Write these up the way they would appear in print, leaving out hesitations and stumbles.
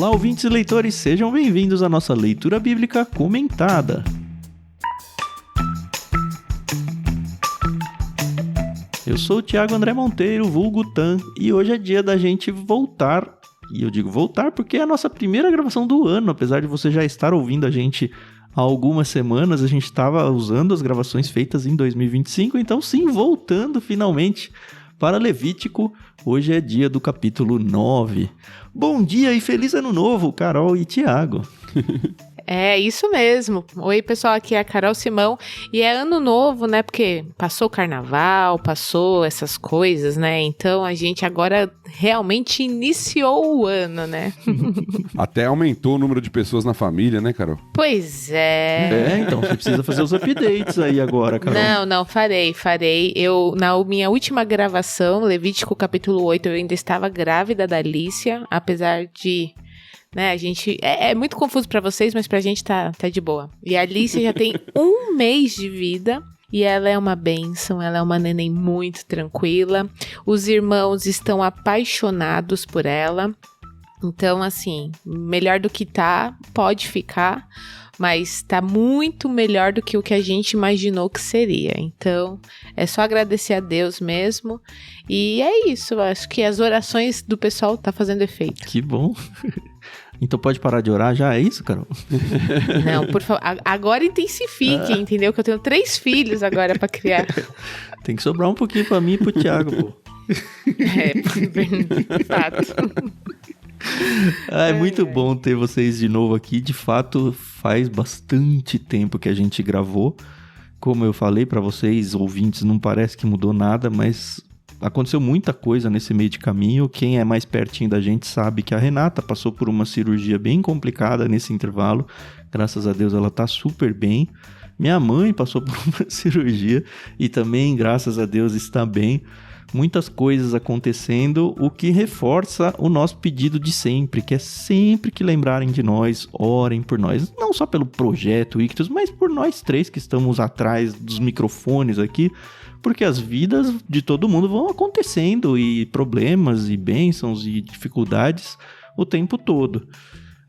Olá, ouvintes e leitores, sejam bem-vindos à nossa leitura bíblica comentada. Eu sou o Thiago André Monteiro, vulgo Tan, e hoje é dia da gente voltar. E eu digo voltar porque é a nossa primeira gravação do ano, apesar de você já estar ouvindo a gente há algumas semanas, a gente estava usando as gravações feitas em 2025, então sim, voltando finalmente para Levítico. Hoje é dia do capítulo 9. Bom dia e feliz ano novo, Carol e Thiago. É isso mesmo. Oi, pessoal, aqui é a Carol Simão e é ano novo, né? Porque passou o carnaval, passou essas coisas, né? Então a gente agora realmente iniciou o ano, né? Até aumentou o número de pessoas na família, né, Carol? Pois é. Então você precisa fazer os updates aí agora, Carol. Não, farei. Eu, na minha última gravação, Levítico capítulo 8, eu ainda estava grávida da Alicia, apesar de... né, a gente... É muito confuso pra vocês, mas pra gente tá de boa. E a Alicia já tem 1 mês de vida e ela é uma bênção, ela é uma neném muito tranquila. Os irmãos estão apaixonados por ela. Então, assim, melhor do que tá, pode ficar, mas tá muito melhor do que o que a gente imaginou que seria. Então, é só agradecer a Deus mesmo. E é isso, acho que as orações do pessoal tá fazendo efeito. Que bom. Então pode parar de orar já, é isso, Carol? Não, por favor, agora intensifique, entendeu? Que eu tenho 3 filhos agora pra criar. Tem que sobrar um pouquinho pra mim e pro Thiago, pô. Fato. É muito bom ter vocês de novo aqui. De fato, faz bastante tempo que a gente gravou. Como eu falei pra vocês, ouvintes, não parece que mudou nada, mas aconteceu muita coisa nesse meio de caminho. Quem é mais pertinho da gente sabe que a Renata passou por uma cirurgia bem complicada nesse intervalo. Graças a Deus ela tá super bem. Minha mãe passou por uma cirurgia e também, graças a Deus, está bem. Muitas coisas acontecendo, o que reforça o nosso pedido de sempre, que é sempre que lembrarem de nós, orem por nós. Não só pelo projeto Ictus, mas por nós 3 que estamos atrás dos microfones aqui, porque as vidas de todo mundo vão acontecendo, e problemas, e bênçãos, e dificuldades o tempo todo.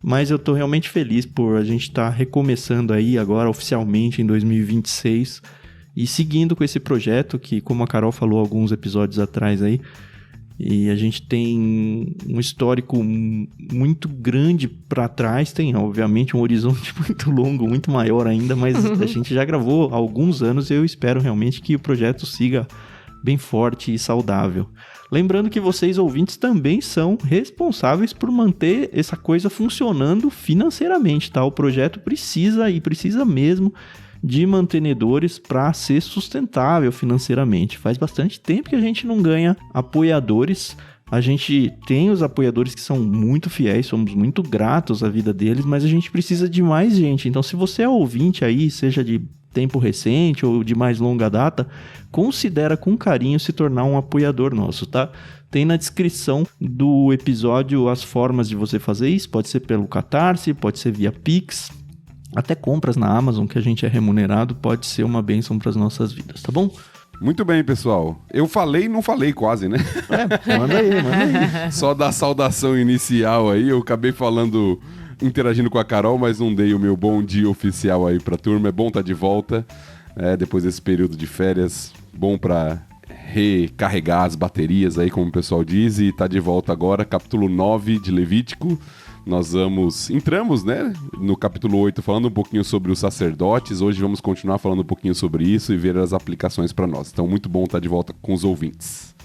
Mas eu tô realmente feliz por a gente estar recomeçando aí agora oficialmente em 2026 e seguindo com esse projeto que, como a Carol falou alguns episódios atrás aí, e a gente tem um histórico muito grande para trás, tem obviamente um horizonte muito longo, muito maior ainda, mas a gente já gravou há alguns anos e eu espero realmente que o projeto siga bem forte e saudável. Lembrando que vocês, ouvintes, também são responsáveis por manter essa coisa funcionando financeiramente, tá? O projeto precisa mesmo de mantenedores para ser sustentável financeiramente. Faz bastante tempo que a gente não ganha apoiadores. A gente tem os apoiadores que são muito fiéis, somos muito gratos à vida deles, mas a gente precisa de mais gente. Então, se você é ouvinte aí, seja de tempo recente ou de mais longa data, considera com carinho se tornar um apoiador nosso, tá? Tem na descrição do episódio as formas de você fazer isso. Pode ser pelo Catarse, pode ser via Pix, até compras na Amazon que a gente é remunerado, pode ser uma bênção para as nossas vidas, tá bom? Muito bem, pessoal. Eu falei e não falei quase, né? Manda aí. Só da saudação inicial aí, eu acabei falando, interagindo com a Carol, mas não dei o meu bom dia oficial aí pra turma. É bom estar de volta, depois desse período de férias, bom pra recarregar as baterias aí, como o pessoal diz, e tá de volta agora, capítulo 9 de Levítico. Nós entramos, né, no capítulo 8 falando um pouquinho sobre os sacerdotes. Hoje vamos continuar falando um pouquinho sobre isso e ver as aplicações para nós. Então, muito bom estar de volta com os ouvintes.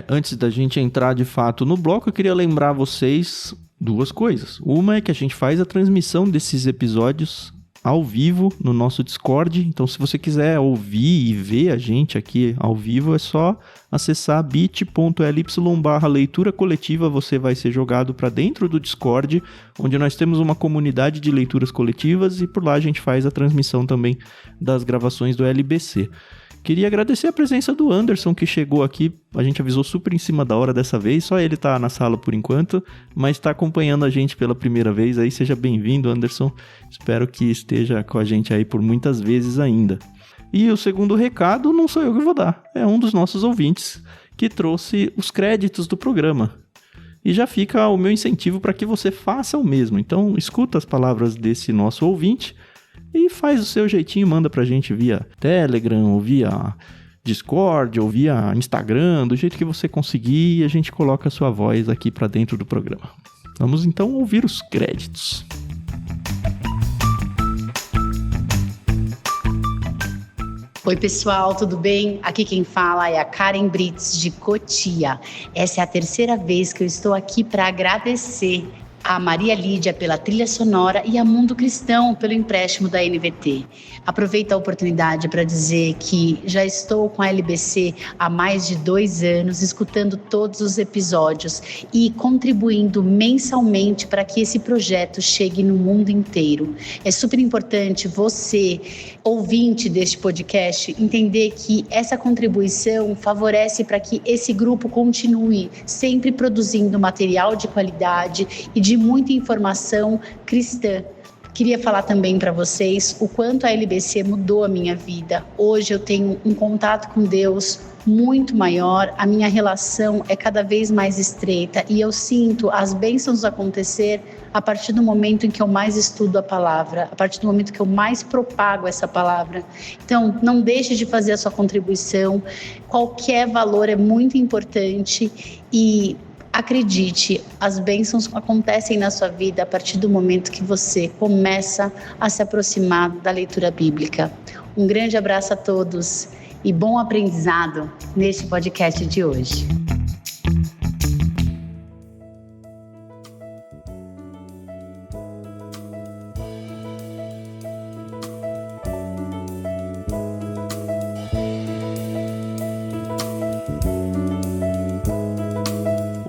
Antes da gente entrar de fato no bloco, eu queria lembrar vocês 2 coisas. Uma é que a gente faz a transmissão desses episódios ao vivo no nosso Discord. Então, se você quiser ouvir e ver a gente aqui ao vivo, é só acessar bit.ly/leitura coletiva. Você vai ser jogado para dentro do Discord, onde nós temos uma comunidade de leituras coletivas e por lá a gente faz a transmissão também das gravações do LBC. Queria agradecer a presença do Anderson, que chegou aqui, a gente avisou super em cima da hora dessa vez, só ele tá na sala por enquanto, mas tá acompanhando a gente pela primeira vez aí. Seja bem-vindo, Anderson, espero que esteja com a gente aí por muitas vezes ainda. E o segundo recado não sou eu que vou dar, é um dos nossos ouvintes que trouxe os créditos do programa. E já fica o meu incentivo para que você faça o mesmo. Então, escuta as palavras desse nosso ouvinte e faz o seu jeitinho, manda pra gente via Telegram, ou via Discord, ou via Instagram, do jeito que você conseguir, e a gente coloca a sua voz aqui pra dentro do programa. Vamos então ouvir os créditos. Oi pessoal, tudo bem? Aqui quem fala é a Karen Brits de Cotia. Essa é a terceira vez que eu estou aqui para agradecer a Maria Lídia pela trilha sonora e a Mundo Cristão pelo empréstimo da NVT. Aproveito a oportunidade para dizer que já estou com a LBC há mais de 2 anos, escutando todos os episódios e contribuindo mensalmente para que esse projeto chegue no mundo inteiro. É super importante você, ouvinte deste podcast, entender que essa contribuição favorece para que esse grupo continue sempre produzindo material de qualidade e de muita informação cristã. Queria falar também para vocês o quanto a LBC mudou a minha vida. Hoje eu tenho um contato com Deus muito maior, a minha relação é cada vez mais estreita e eu sinto as bênçãos acontecer a partir do momento em que eu mais estudo a palavra, a partir do momento que eu mais propago essa palavra. Então, não deixe de fazer a sua contribuição, qualquer valor é muito importante e acredite, as bênçãos acontecem na sua vida a partir do momento que você começa a se aproximar da leitura bíblica. Um grande abraço a todos e bom aprendizado neste podcast de hoje.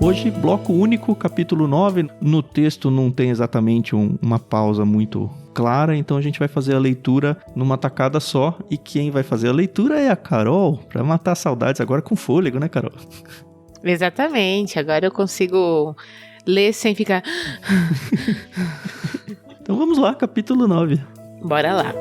Hoje, bloco único, capítulo 9. No texto não tem exatamente uma pausa muito clara, então a gente vai fazer a leitura numa tacada só. E quem vai fazer a leitura é a Carol, para matar saudades agora com fôlego, né, Carol? Exatamente, agora eu consigo ler sem ficar... Então vamos lá, capítulo 9. Bora lá.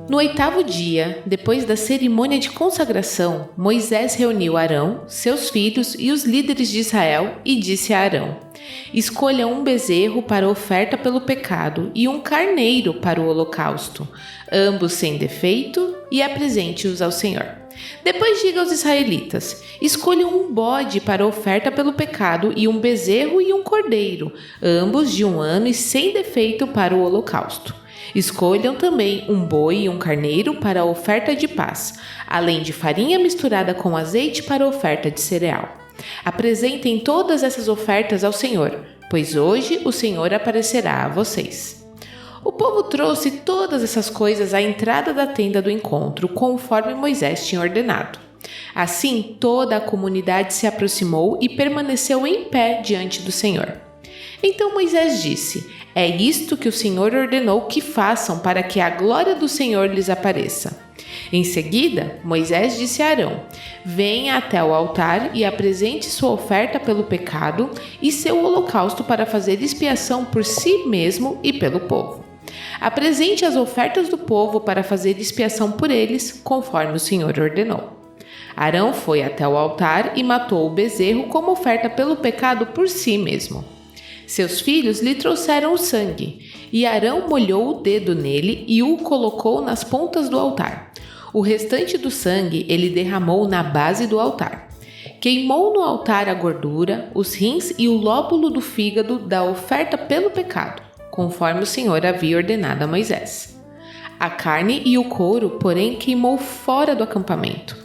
No 8º dia, depois da cerimônia de consagração, Moisés reuniu Arão, seus filhos e os líderes de Israel e disse a Arão: escolha um bezerro para oferta pelo pecado e um carneiro para o holocausto, ambos sem defeito, e apresente-os ao Senhor. Depois diga aos israelitas: escolham um bode para oferta pelo pecado e um bezerro e um cordeiro, ambos de 1 ano e sem defeito para o holocausto. Escolham também um boi e um carneiro para a oferta de paz, além de farinha misturada com azeite para a oferta de cereal. Apresentem todas essas ofertas ao Senhor, pois hoje o Senhor aparecerá a vocês. O povo trouxe todas essas coisas à entrada da tenda do encontro, conforme Moisés tinha ordenado. Assim, toda a comunidade se aproximou e permaneceu em pé diante do Senhor. Então Moisés disse: é isto que o Senhor ordenou que façam para que a glória do Senhor lhes apareça. Em seguida, Moisés disse a Arão: venha até o altar e apresente sua oferta pelo pecado e seu holocausto para fazer expiação por si mesmo e pelo povo. Apresente as ofertas do povo para fazer expiação por eles, conforme o Senhor ordenou. Arão foi até o altar e matou o bezerro como oferta pelo pecado por si mesmo. Seus filhos lhe trouxeram o sangue, e Arão molhou o dedo nele e o colocou nas pontas do altar. O restante do sangue ele derramou na base do altar. Queimou no altar a gordura, os rins e o lóbulo do fígado da oferta pelo pecado, conforme o Senhor havia ordenado a Moisés. A carne e o couro, porém, queimou fora do acampamento.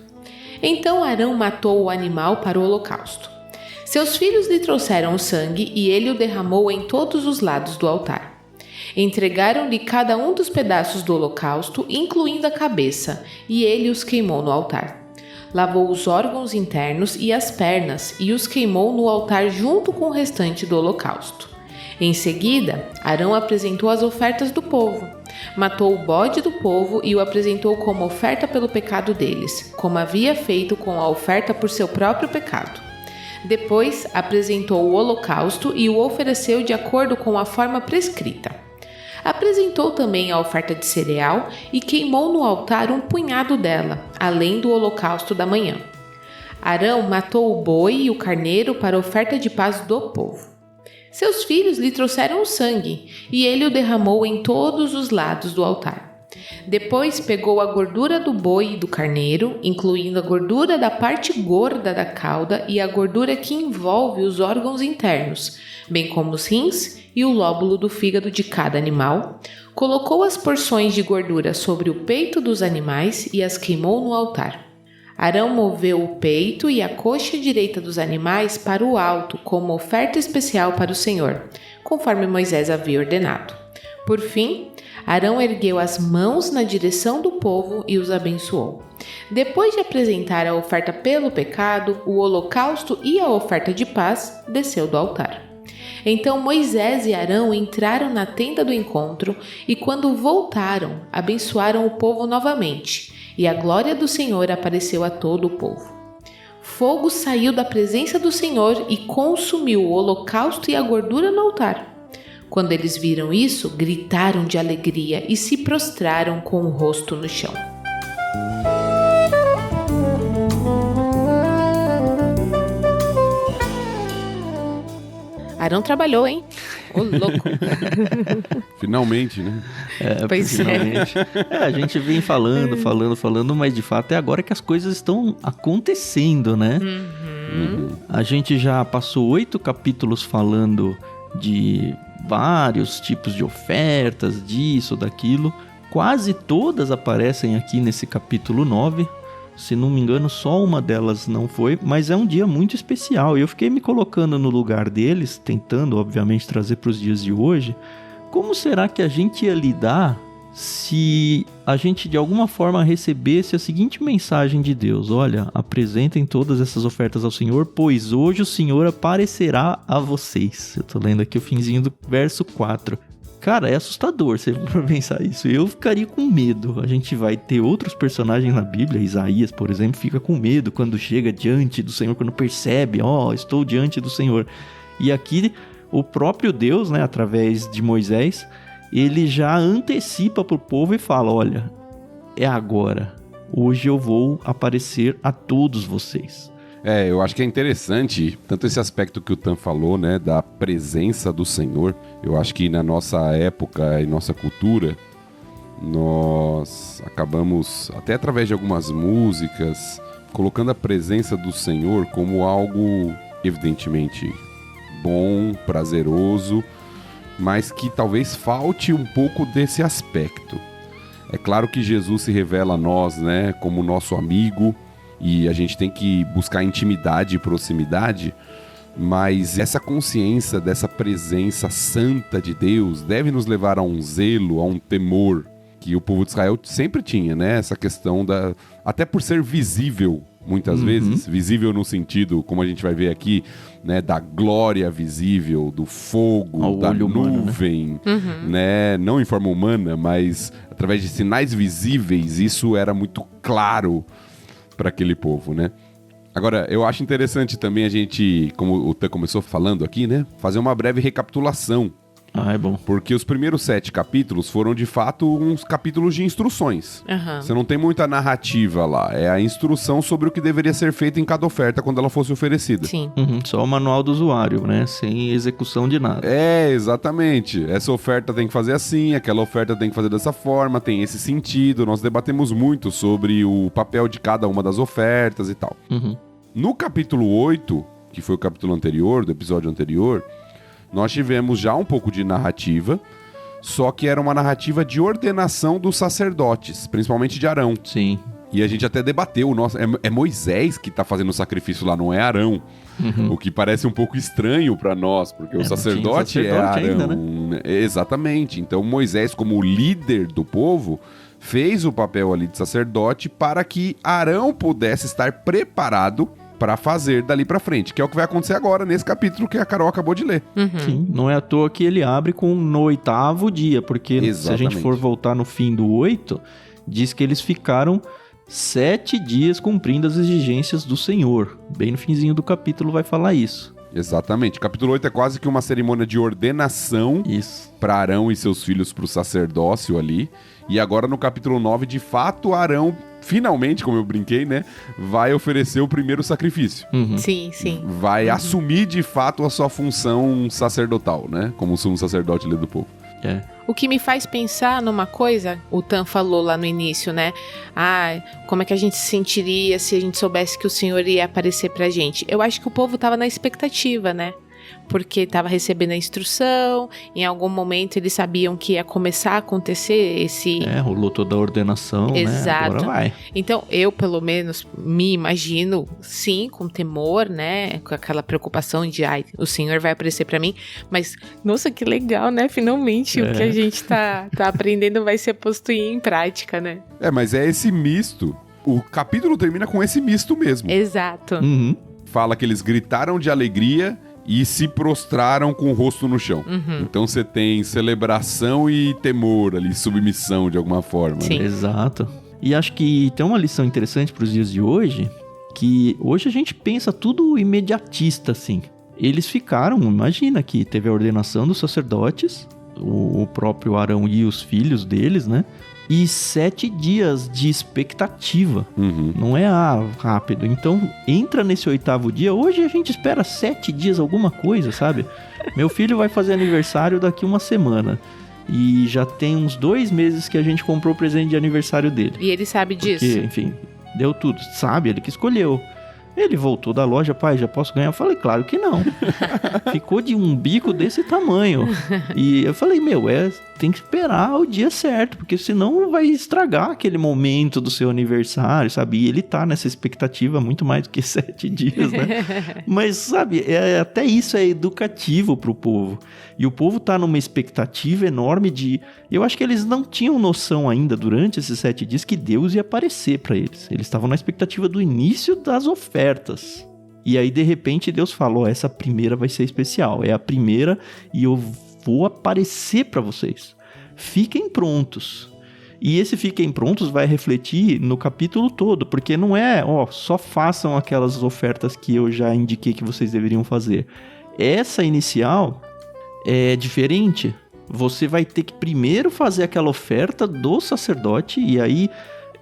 Então Arão matou o animal para o holocausto. Seus filhos lhe trouxeram o sangue e ele o derramou em todos os lados do altar. Entregaram-lhe cada um dos pedaços do holocausto, incluindo a cabeça, e ele os queimou no altar. Lavou os órgãos internos e as pernas e os queimou no altar junto com o restante do holocausto. Em seguida, Arão apresentou as ofertas do povo. Matou o bode do povo e o apresentou como oferta pelo pecado deles, como havia feito com a oferta por seu próprio pecado. Depois, apresentou o holocausto e o ofereceu de acordo com a forma prescrita. Apresentou também a oferta de cereal e queimou no altar um punhado dela, além do holocausto da manhã. Arão matou o boi e o carneiro para a oferta de paz do povo. Seus filhos lhe trouxeram o sangue, e ele o derramou em todos os lados do altar. Depois pegou a gordura do boi e do carneiro, incluindo a gordura da parte gorda da cauda e a gordura que envolve os órgãos internos, bem como os rins e o lóbulo do fígado de cada animal, colocou as porções de gordura sobre o peito dos animais e as queimou no altar. Arão moveu o peito e a coxa direita dos animais para o alto como oferta especial para o Senhor, conforme Moisés havia ordenado. Por fim, Arão ergueu as mãos na direção do povo e os abençoou. Depois de apresentar a oferta pelo pecado, o holocausto e a oferta de paz, desceu do altar. Então Moisés e Arão entraram na tenda do encontro e, quando voltaram, abençoaram o povo novamente, e a glória do Senhor apareceu a todo o povo. Fogo saiu da presença do Senhor e consumiu o holocausto e a gordura no altar. Quando eles viram isso, gritaram de alegria e se prostraram com o rosto no chão. Arão trabalhou, hein? Ô, louco. Finalmente, né? Pois finalmente. A gente vem falando, mas de fato é agora que as coisas estão acontecendo, né? A gente já passou 8 capítulos falando de vários tipos de ofertas, disso, daquilo. Quase todas aparecem aqui nesse capítulo 9. Se não me engano, só uma delas não foi, mas é um dia muito especial. E eu fiquei me colocando no lugar deles, tentando, obviamente, trazer para os dias de hoje. Como será que a gente ia lidar se a gente, de alguma forma, recebesse a seguinte mensagem de Deus? Olha, apresentem todas essas ofertas ao Senhor, pois hoje o Senhor aparecerá a vocês. Eu tô lendo aqui o finzinho do verso 4. Cara, é assustador você pensar isso. Eu ficaria com medo. A gente vai ter outros personagens na Bíblia. Isaías, por exemplo, fica com medo quando chega diante do Senhor, quando percebe, estou diante do Senhor. E aqui, o próprio Deus, né, através de Moisés, ele já antecipa para o povo e fala, olha, é agora. Hoje eu vou aparecer a todos vocês. Eu acho que é interessante, tanto esse aspecto que o Tan falou, né, da presença do Senhor. Eu acho que na nossa época e nossa cultura, nós acabamos, até através de algumas músicas, colocando a presença do Senhor como algo, evidentemente, bom, prazeroso, mas que talvez falte um pouco desse aspecto. É claro que Jesus se revela a nós, né, como nosso amigo, e a gente tem que buscar intimidade e proximidade, mas essa consciência dessa presença santa de Deus deve nos levar a um zelo, a um temor que o povo de Israel sempre tinha, né? Essa questão até por ser visível, muitas vezes, visível no sentido, como a gente vai ver aqui, né, da glória visível, do fogo, da nuvem, né? Não em forma humana, mas através de sinais visíveis, isso era muito claro para aquele povo, né? Agora, eu acho interessante também a gente, como o Tan começou falando aqui, né, fazer uma breve recapitulação. É bom. Porque os primeiros 7 capítulos foram, de fato, uns capítulos de instruções. Você não tem muita narrativa lá. É a instrução sobre o que deveria ser feito em cada oferta quando ela fosse oferecida. Sim. Só o manual do usuário, né? Sem execução de nada. Exatamente. Essa oferta tem que fazer assim, aquela oferta tem que fazer dessa forma, tem esse sentido. Nós debatemos muito sobre o papel de cada uma das ofertas e tal. No capítulo 8, que foi o capítulo anterior, do episódio anterior, nós tivemos já um pouco de narrativa, só que era uma narrativa de ordenação dos sacerdotes, principalmente de Arão. Sim. E a gente até debateu, é Moisés que está fazendo o sacrifício lá, não é Arão. O que parece um pouco estranho para nós, porque o sacerdote é Arão. Ainda, né? Exatamente. Então Moisés, como líder do povo, fez o papel ali de sacerdote para que Arão pudesse estar preparado para fazer dali para frente, que é o que vai acontecer agora nesse capítulo que a Carol acabou de ler. Sim, não é à toa que ele abre no 8º dia, porque Exatamente. Se a gente for voltar no fim do 8, diz que eles ficaram 7 dias cumprindo as exigências do Senhor. Bem no finzinho do capítulo vai falar isso. Exatamente. Capítulo 8 é quase que uma cerimônia de ordenação para Arão e seus filhos para o sacerdócio ali. E agora no capítulo 9, de fato, Arão, finalmente, como eu brinquei, né, vai oferecer o primeiro sacrifício. Sim, sim. Vai assumir de fato a sua função sacerdotal, né, como sumo sacerdote ali do povo. O que me faz pensar numa coisa, o Tan falou lá no início, né? Como é que a gente se sentiria se a gente soubesse que o Senhor ia aparecer pra gente? Eu acho que o povo tava na expectativa, né? Porque estava recebendo a instrução, em algum momento eles sabiam que ia começar a acontecer esse... rolou toda a ordenação, Exato. Né? Agora vai. Então, eu, pelo menos, me imagino, sim, com temor, né? Com aquela preocupação de, o Senhor vai aparecer pra mim. Mas, nossa, que legal, né? Finalmente, o que a gente tá aprendendo vai ser posto em prática, né? Mas é esse misto. O capítulo termina com esse misto mesmo. Exato. Fala que eles gritaram de alegria e se prostraram com o rosto no chão. Então você tem celebração e temor ali, submissão de alguma forma. Sim. Né? Exato. E acho que tem uma lição interessante para os dias de hoje, que hoje a gente pensa tudo imediatista, assim. Eles ficaram, imagina que teve a ordenação dos sacerdotes, o próprio Arão e os filhos deles, né? E 7 dias de expectativa. Não é rápido. Então, entra nesse 8º dia. Hoje a gente espera 7 dias alguma coisa, sabe? Meu filho vai fazer aniversário daqui uma semana. E já tem uns 2 meses que a gente comprou o presente de aniversário dele. E ele sabe disso? Porque, enfim, deu tudo. Sabe, ele que escolheu. Ele voltou da loja, pai, já posso ganhar? Eu falei, claro que não. Ficou de um bico desse tamanho. E eu falei, tem que esperar o dia certo, porque senão vai estragar aquele momento do seu aniversário, sabe? E ele tá nessa expectativa muito mais do que 7 dias, né? Mas, sabe, até isso é educativo pro povo. E o povo tá numa expectativa enorme de... Eu acho que eles não tinham noção ainda, durante esses 7 dias, que Deus ia aparecer pra eles. Eles estavam na expectativa do início das ofertas. E aí, de repente, Deus falou, essa primeira vai ser especial. É a primeira e eu vou aparecer para vocês. Fiquem prontos. E esse fiquem prontos vai refletir no capítulo todo, porque não é, só façam aquelas ofertas que eu já indiquei que vocês deveriam fazer. Essa inicial é diferente. Você vai ter que primeiro fazer aquela oferta do sacerdote, e aí,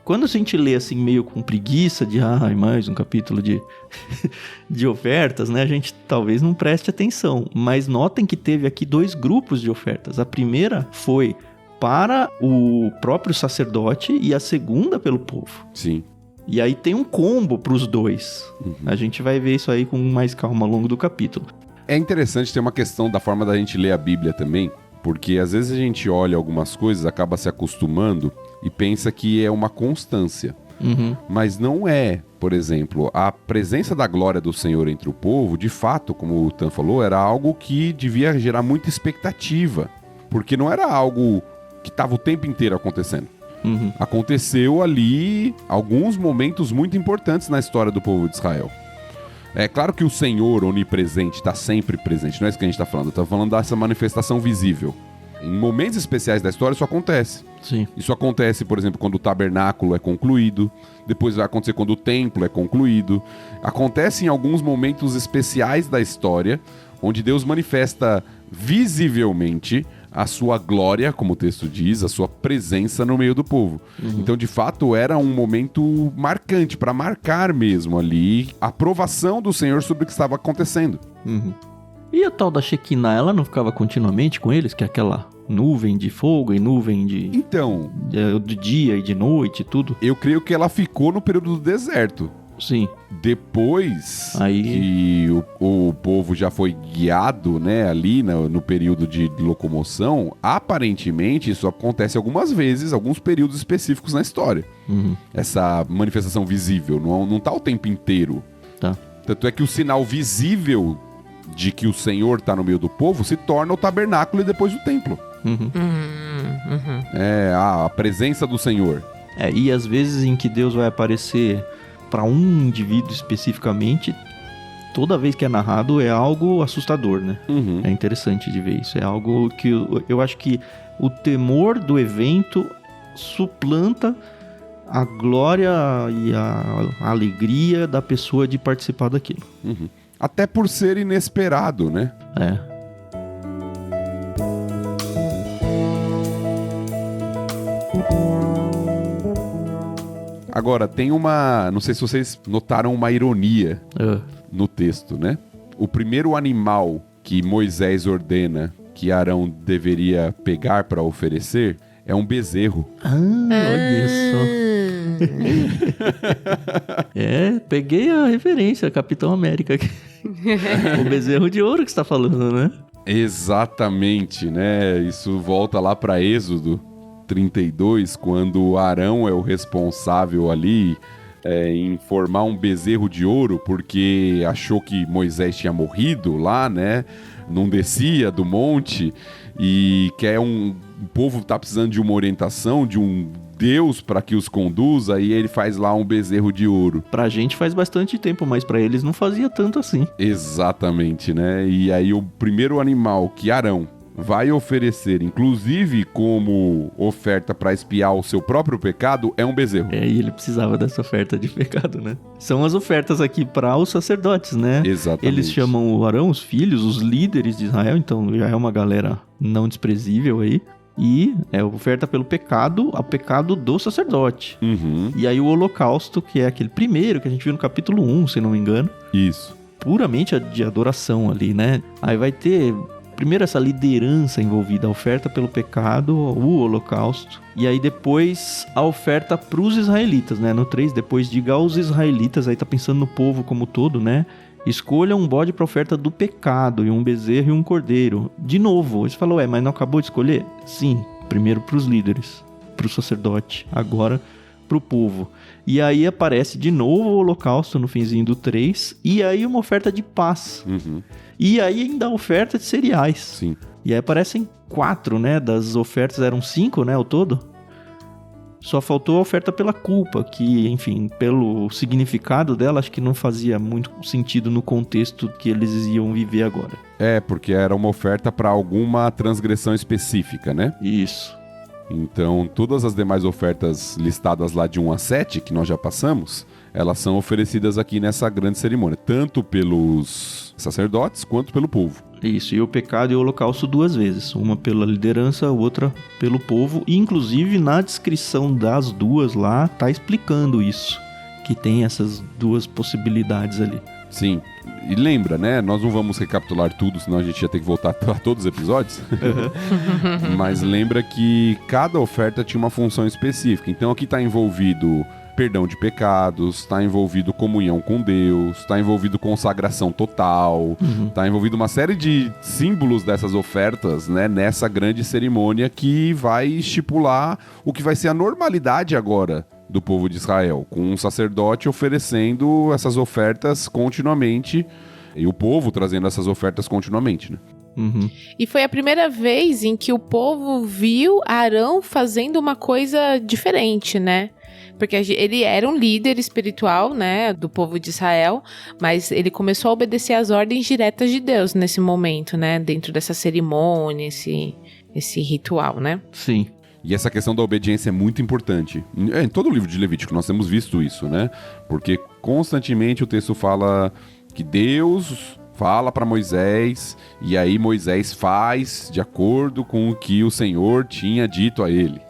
quando a gente lê assim meio com preguiça de mais um capítulo de ofertas, né? A gente talvez não preste atenção. Mas notem que teve aqui 2 grupos de ofertas. A primeira foi para o próprio sacerdote e a segunda pelo povo. Sim. E aí tem um combo para os 2. A gente vai ver isso aí com mais calma ao longo do capítulo. É interessante ter uma questão da forma da gente ler a Bíblia também, porque às vezes a gente olha algumas coisas, acaba se acostumando e pensa que é uma constância. Mas não é. Por exemplo, a presença da glória do Senhor entre o povo, de fato, como o Tan falou, era algo que devia gerar muita expectativa. Porque não era algo que estava o tempo inteiro acontecendo. Aconteceu ali alguns momentos muito importantes na história do povo de Israel. É claro que o Senhor onipresente está sempre presente, não é isso que a gente está falando. Eu estou falando dessa manifestação visível. Em momentos especiais da história isso acontece. Sim. Isso acontece, por exemplo, quando o tabernáculo é concluído. Depois vai acontecer quando o templo é concluído. Acontece em alguns momentos especiais da história, onde Deus manifesta visivelmente a sua glória, como o texto diz, a sua presença no meio do povo. Então, de fato, era um momento marcante, para marcar mesmo ali a aprovação do Senhor sobre o que estava acontecendo. E a tal da Shekinah, ela não ficava continuamente com eles? Que é aquela nuvem de fogo e nuvem de dia e de noite e tudo? Eu creio que ela ficou no período do deserto. Sim. Depois que o povo já foi guiado, né, ali no período de locomoção, aparentemente isso acontece algumas vezes, alguns períodos específicos na história. Essa manifestação visível, não tá o tempo inteiro. Tá. Tanto é que o sinal visível de que o Senhor tá no meio do povo se torna o tabernáculo e depois o templo. É a presença do Senhor. E às vezes em que Deus vai aparecer para um indivíduo especificamente, toda vez que é narrado é algo assustador, né? É interessante de ver isso. É algo que eu acho que o temor do evento suplanta a glória e a alegria da pessoa de participar daquilo. Até por ser inesperado, né? É. Agora, tem uma... Não sei se vocês notaram uma ironia no texto, né? O primeiro animal que Moisés ordena que Arão deveria pegar para oferecer é um bezerro. Olha só. Peguei a referência, Capitão América aqui. O bezerro de ouro que você tá falando, né? Exatamente, né? Isso volta lá para Êxodo 32, quando Arão é o responsável ali em formar um bezerro de ouro, porque achou que Moisés tinha morrido lá, né? Não descia do monte e quer o povo tá precisando de uma orientação, de um Deus para que os conduza, e ele faz lá um bezerro de ouro. Pra gente faz bastante tempo, mas pra eles não fazia tanto assim. Exatamente, né? E aí o primeiro animal que Arão vai oferecer, inclusive como oferta para expiar o seu próprio pecado, é um bezerro. E ele precisava dessa oferta de pecado, né? São as ofertas aqui para os sacerdotes, né? Exatamente. Eles chamam o Arão, os filhos, os líderes de Israel, então já é uma galera não desprezível aí. E é oferta pelo pecado, ao pecado do sacerdote. Uhum. E aí o holocausto, que é aquele primeiro que a gente viu no capítulo 1, se não me engano. Isso. Puramente de adoração ali, né? Aí vai ter... Primeiro essa liderança envolvida, a oferta pelo pecado, o holocausto. E aí depois a oferta para os israelitas, né? No 3, depois diga aos israelitas, aí tá pensando no povo como todo, né? Escolha um bode para oferta do pecado, e um bezerro e um cordeiro. De novo, você falou, mas não acabou de escolher? Sim, primeiro para os líderes, para o sacerdote, agora para o povo. E aí aparece de novo o holocausto no finzinho do 3, e aí uma oferta de paz. Uhum. E aí ainda a oferta de cereais. Sim. E aí aparecem 4, né? Das ofertas eram 5, né? Ao todo. Só faltou a oferta pela culpa, que, enfim, pelo significado dela, acho que não fazia muito sentido no contexto que eles iam viver agora. Porque era uma oferta para alguma transgressão específica, né? Isso. Então, todas as demais ofertas listadas lá de 1 a 7, que nós já passamos, elas são oferecidas aqui nessa grande cerimônia, tanto pelos sacerdotes quanto pelo povo. Isso, e o pecado e o holocausto 2 vezes, uma pela liderança, outra pelo povo, e inclusive na descrição das duas lá, tá explicando isso, que tem essas duas possibilidades ali. Sim, e lembra, né, nós não vamos recapitular tudo, senão a gente ia ter que voltar a todos os episódios, mas lembra que cada oferta tinha uma função específica, então aqui tá envolvido perdão de pecados, está envolvido comunhão com Deus, está envolvido consagração total, está envolvido uma série de símbolos dessas ofertas, né, nessa grande cerimônia que vai estipular o que vai ser a normalidade agora do povo de Israel, com um sacerdote oferecendo essas ofertas continuamente e o povo trazendo essas ofertas continuamente, né? Uhum. E foi a primeira vez em que o povo viu Arão fazendo uma coisa diferente, né? Porque ele era um líder espiritual, né, do povo de Israel, mas ele começou a obedecer às ordens diretas de Deus nesse momento, né, dentro dessa cerimônia, esse ritual, né? Sim. E essa questão da obediência é muito importante. Em todo o livro de Levítico nós temos visto isso, né? Porque constantemente o texto fala que Deus fala para Moisés, e aí Moisés faz de acordo com o que o Senhor tinha dito a ele.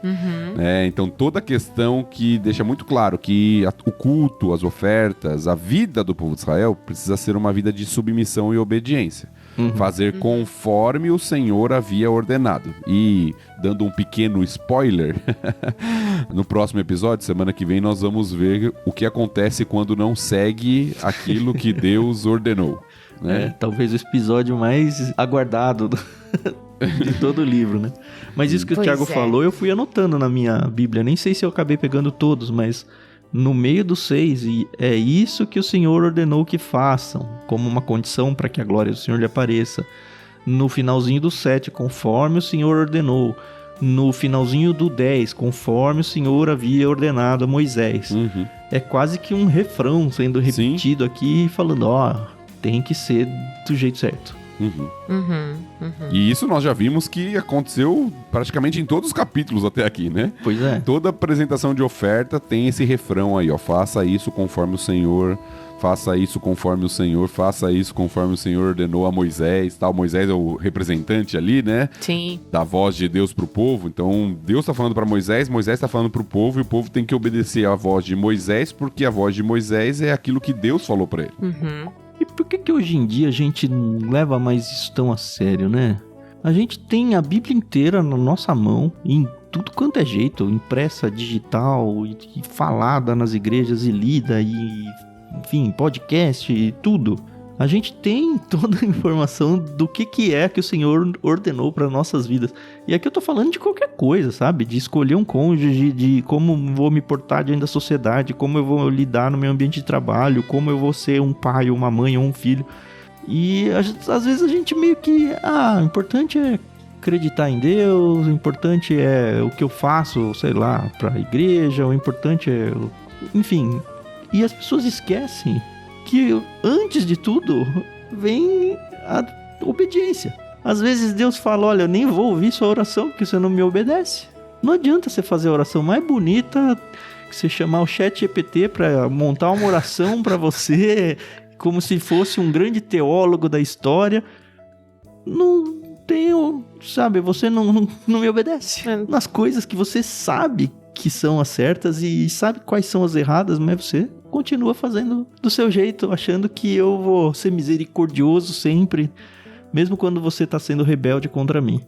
Então toda a questão que deixa muito claro que o culto, as ofertas, a vida do povo de Israel precisa ser uma vida de submissão e obediência. Fazer conforme o Senhor havia ordenado. E, dando um pequeno spoiler, no próximo episódio, semana que vem, nós vamos ver o que acontece quando não segue aquilo que Deus ordenou. Né? Talvez o episódio mais aguardado de todo o livro, né? Mas isso que o Thiago falou, eu fui anotando na minha Bíblia. Nem sei se eu acabei pegando todos, mas no meio dos 6, e é isso que o Senhor ordenou que façam, como uma condição para que a glória do Senhor lhe apareça. No finalzinho do 7, conforme o Senhor ordenou. No finalzinho do 10, conforme o Senhor havia ordenado a Moisés. É quase que um refrão sendo repetido aqui, falando, tem que ser do jeito certo. E isso nós já vimos que aconteceu praticamente em todos os capítulos até aqui, né? Pois é. Toda apresentação de oferta tem esse refrão aí, ó. Faça isso conforme o Senhor, faça isso conforme o Senhor, faça isso conforme o Senhor ordenou a Moisés, tal. Moisés é o representante ali, né? Sim. Da voz de Deus pro povo. Então, Deus tá falando para Moisés, Moisés tá falando pro povo, e o povo tem que obedecer a voz de Moisés, porque a voz de Moisés é aquilo que Deus falou para ele. E por que hoje em dia a gente não leva mais isso tão a sério, né? A gente tem a Bíblia inteira na nossa mão, em tudo quanto é jeito, impressa, digital, e falada nas igrejas e lida, e enfim, podcast e tudo. A gente tem toda a informação do que é que o Senhor ordenou para nossas vidas. E aqui eu tô falando de qualquer coisa, sabe? De escolher um cônjuge, de como vou me portar diante da sociedade, como eu vou lidar no meu ambiente de trabalho, como eu vou ser um pai, uma mãe ou um filho. E às vezes a gente meio que... o importante é acreditar em Deus, o importante é o que eu faço, sei lá, pra igreja, o importante é... Enfim, e as pessoas esquecem que antes de tudo vem a obediência. Às vezes Deus fala, olha, eu nem vou ouvir sua oração porque você não me obedece. Não adianta você fazer a oração mais bonita, que você chamar o ChatGPT para montar uma oração para você, como se fosse um grande teólogo da história. Não tenho, sabe, você não me obedece. Nas coisas que você sabe que são as certas e sabe quais são as erradas, mas você continua fazendo do seu jeito, achando que eu vou ser misericordioso sempre, mesmo quando você tá sendo rebelde contra mim.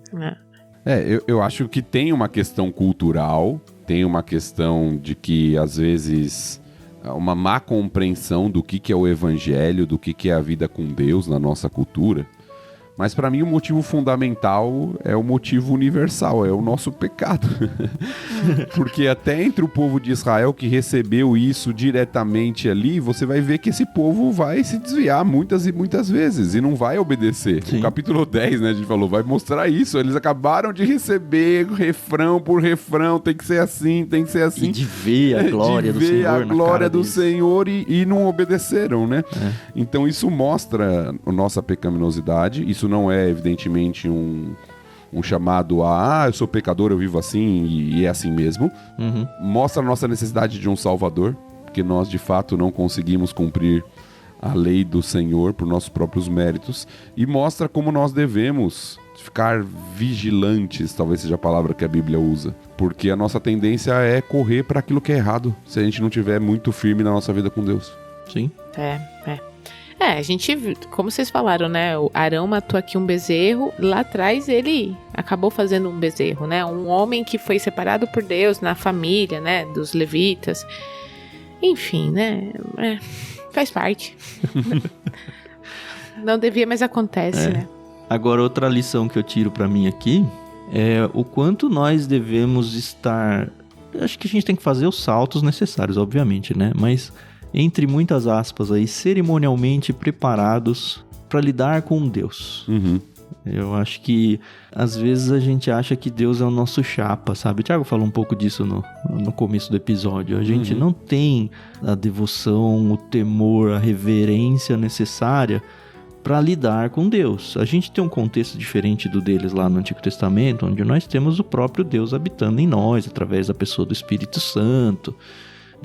Eu acho que tem uma questão cultural, tem uma questão de que, às vezes, uma má compreensão do que é o evangelho, do que é a vida com Deus na nossa cultura. Mas para mim o motivo fundamental é o motivo universal, é o nosso pecado. Porque até entre o povo de Israel que recebeu isso diretamente ali, você vai ver que esse povo vai se desviar muitas e muitas vezes e não vai obedecer. Sim. O capítulo 10, né, a gente falou, vai mostrar isso. Eles acabaram de receber refrão por refrão, tem que ser assim, tem que ser assim. E de ver a glória do Senhor. A glória do Senhor e não obedeceram, né? Então isso mostra a nossa pecaminosidade, isso não é, evidentemente, um chamado a eu sou pecador, eu vivo assim e é assim mesmo. Mostra a nossa necessidade de um Salvador, porque nós, de fato, não conseguimos cumprir a lei do Senhor por nossos próprios méritos. E mostra como nós devemos ficar vigilantes, talvez seja a palavra que a Bíblia usa. Porque a nossa tendência é correr para aquilo que é errado, se a gente não estiver muito firme na nossa vida com Deus. Sim. A gente, como vocês falaram, né? O Arão matou aqui um bezerro. Lá atrás ele acabou fazendo um bezerro, né? Um homem que foi separado por Deus na família, né? Dos levitas. Enfim, né? Faz parte. Não devia, mas acontece, né? Agora, outra lição que eu tiro pra mim aqui é o quanto nós devemos estar... Acho que a gente tem que fazer os saltos necessários, obviamente, né? Mas... entre muitas aspas aí, cerimonialmente preparados para lidar com Deus. Eu acho que às vezes a gente acha que Deus é o nosso chapa, sabe? O Thiago falou um pouco disso no começo do episódio. A gente não tem a devoção, o temor, a reverência necessária para lidar com Deus. A gente tem um contexto diferente do deles lá no Antigo Testamento, onde nós temos o próprio Deus habitando em nós, através da pessoa do Espírito Santo.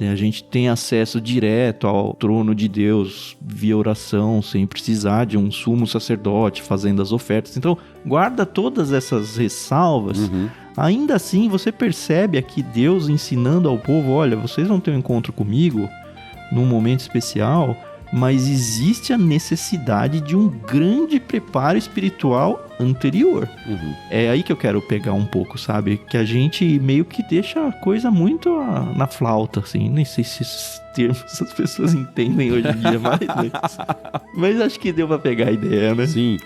A gente tem acesso direto ao trono de Deus via oração, sem precisar de um sumo sacerdote fazendo as ofertas. Então, guarda todas essas ressalvas. Ainda assim, você percebe aqui Deus ensinando ao povo, olha, vocês vão ter um encontro comigo num momento especial, mas existe a necessidade de um grande preparo espiritual anterior. É aí que eu quero pegar um pouco, sabe? Que a gente meio que deixa a coisa muito na flauta, assim. Nem sei se esses termos as pessoas entendem hoje em dia mais, mas acho que deu pra pegar a ideia, né? Sim.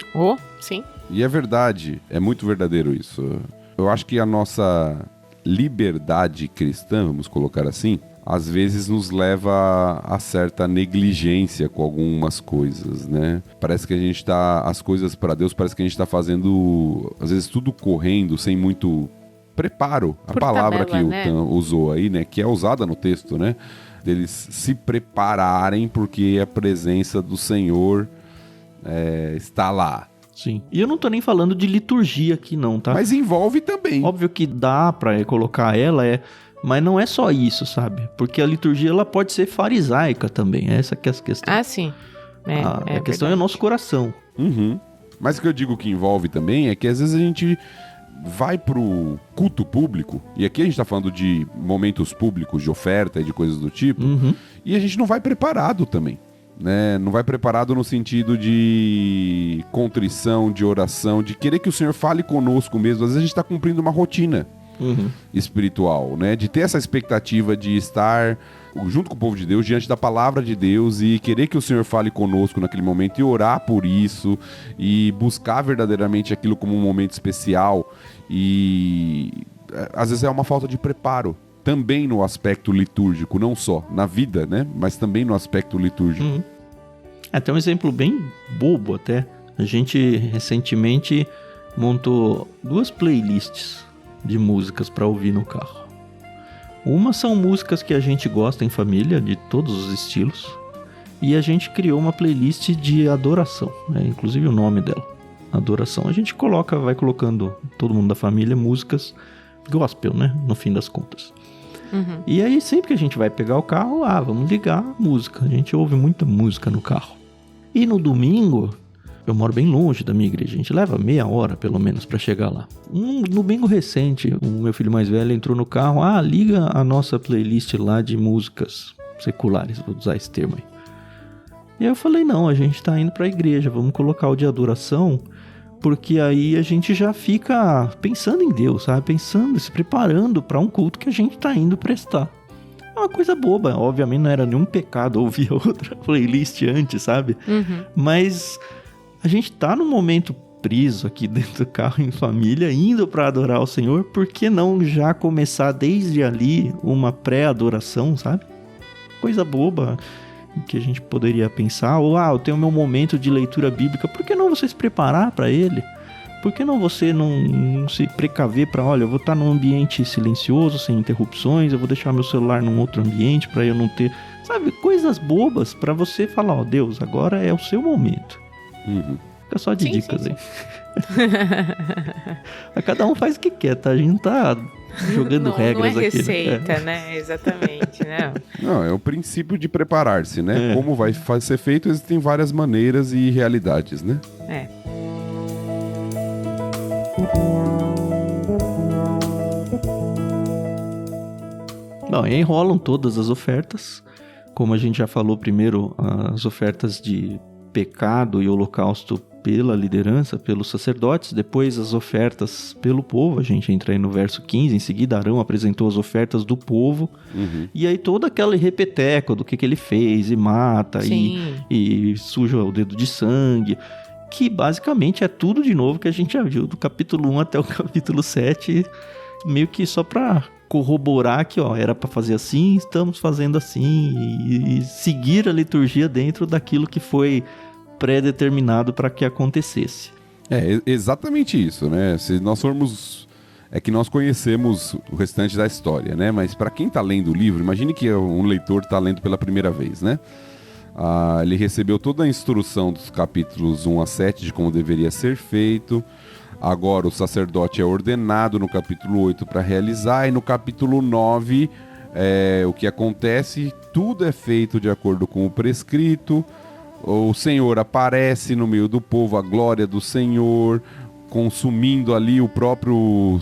Sim. E é verdade, é muito verdadeiro isso. Eu acho que a nossa liberdade cristã, vamos colocar assim, às vezes nos leva a certa negligência com algumas coisas, né? Parece que a gente tá... As coisas para Deus, parece que a gente tá fazendo, às vezes, tudo correndo, sem muito preparo. A palavra que o Tan usou aí, né? Que é usada no texto, né? Deles se prepararem porque a presença do Senhor está lá. Sim. E eu não tô nem falando de liturgia aqui não, tá? Mas envolve também. Óbvio que dá pra colocar ela, mas não é só isso, sabe? Porque a liturgia ela pode ser farisaica também, essa que é a questão. Ah, sim. A questão é o nosso coração. Uhum. Mas o que eu digo que envolve também é que às vezes a gente vai pro culto público, e aqui a gente tá falando de momentos públicos, de oferta e de coisas do tipo, e a gente não vai preparado também, né? Não vai preparado no sentido de contrição, de oração, de querer que o Senhor fale conosco mesmo. Às vezes a gente tá cumprindo uma rotina espiritual, né? De ter essa expectativa de estar junto com o povo de Deus, diante da palavra de Deus, e querer que o Senhor fale conosco naquele momento, e orar por isso, e buscar verdadeiramente aquilo como um momento especial. E às vezes é uma falta de preparo, também no aspecto litúrgico, não só na vida, né? Mas também no aspecto litúrgico. Até um exemplo bem bobo até. A gente recentemente montou 2 playlists de músicas para ouvir no carro. Uma são músicas que a gente gosta em família, de todos os estilos, e a gente criou uma playlist de adoração, inclusive o nome dela, adoração. A gente vai colocando, todo mundo da família, músicas gospel, né, no fim das contas. E aí sempre que a gente vai pegar o carro, vamos ligar a música, a gente ouve muita música no carro. E no domingo, eu moro bem longe da minha igreja, a gente leva meia hora pelo menos pra chegar lá. Um domingo recente, o meu filho mais velho entrou no carro, liga a nossa playlist lá de músicas seculares, vou usar esse termo aí. E aí eu falei, não, a gente tá indo pra igreja, vamos colocar o de adoração, porque aí a gente já fica pensando em Deus, sabe? Pensando, se preparando pra um culto que a gente tá indo prestar. É uma coisa boba, obviamente não era nenhum pecado ouvir outra playlist antes, sabe? Mas a gente tá num momento preso aqui dentro do carro em família, indo pra adorar o Senhor, por que não já começar desde ali uma pré-adoração, sabe? Coisa boba que a gente poderia pensar, ou eu tenho meu momento de leitura bíblica, por que não você se preparar para ele? Por que não você não se precaver para, olha, eu vou estar num ambiente silencioso, sem interrupções, eu vou deixar meu celular num outro ambiente para eu não ter, sabe, coisas bobas para você falar, Deus, agora é o seu momento. Fica só de dicas aí. Cada um faz o que quer, tá? A gente não tá jogando regras aqui. Não é receita, né? Exatamente, Não, é o princípio de preparar-se, né? Como vai ser feito, existem várias maneiras e realidades, né? Bom, e aí rolam todas as ofertas. Como a gente já falou primeiro, as ofertas de pecado e holocausto pela liderança, pelos sacerdotes, depois as ofertas pelo povo, a gente entra aí no verso 15, em seguida Arão apresentou as ofertas do povo, e aí todo aquele repeteco do que ele fez, e mata, e suja o dedo de sangue, que basicamente é tudo de novo que a gente já viu, do capítulo 1 até o capítulo 7, meio que só pra corroborar que, era pra fazer assim, estamos fazendo assim, e seguir a liturgia dentro daquilo que foi pré-determinado para que acontecesse. É exatamente isso, né? Se nós formos... É que nós conhecemos o restante da história, né? Mas para quem tá lendo o livro, imagine que um leitor tá lendo pela primeira vez, né? Ele recebeu toda a instrução dos capítulos 1 a 7 de como deveria ser feito. Agora o sacerdote é ordenado no capítulo 8 para realizar, e no capítulo 9 o que acontece, tudo é feito de acordo com o prescrito. O Senhor aparece no meio do povo, a glória do Senhor, consumindo ali o próprio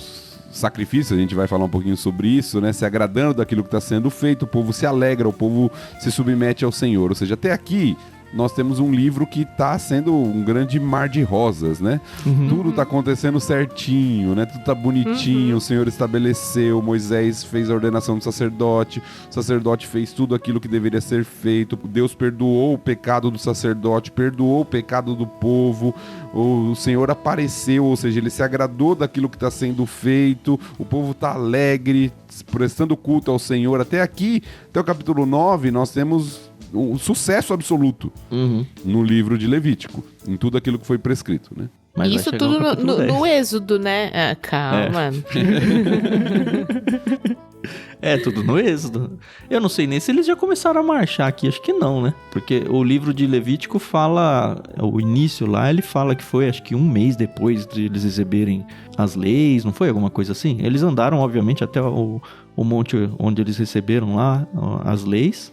sacrifício, a gente vai falar um pouquinho sobre isso, né? Se agradando daquilo que está sendo feito, o povo se alegra, o povo se submete ao Senhor. Ou seja, até aqui nós temos um livro que está sendo um grande mar de rosas, né? Tudo está acontecendo certinho, né? Tudo está bonitinho, o Senhor estabeleceu, Moisés fez a ordenação do sacerdote, o sacerdote fez tudo aquilo que deveria ser feito, Deus perdoou o pecado do sacerdote, perdoou o pecado do povo, o Senhor apareceu, ou seja, ele se agradou daquilo que está sendo feito, o povo está alegre, prestando culto ao Senhor. Até aqui, até o capítulo 9, nós temos um sucesso absoluto no livro de Levítico, em tudo aquilo que foi prescrito, né? Mas isso tudo no Êxodo, né? Calma. É, tudo no Êxodo. Eu não sei nem se eles já começaram a marchar aqui, acho que não, né? Porque o livro de Levítico fala, o início lá, ele fala que foi, acho que 1 mês depois de eles receberem as leis, não foi alguma coisa assim? Eles andaram, obviamente, até o monte onde eles receberam lá as leis,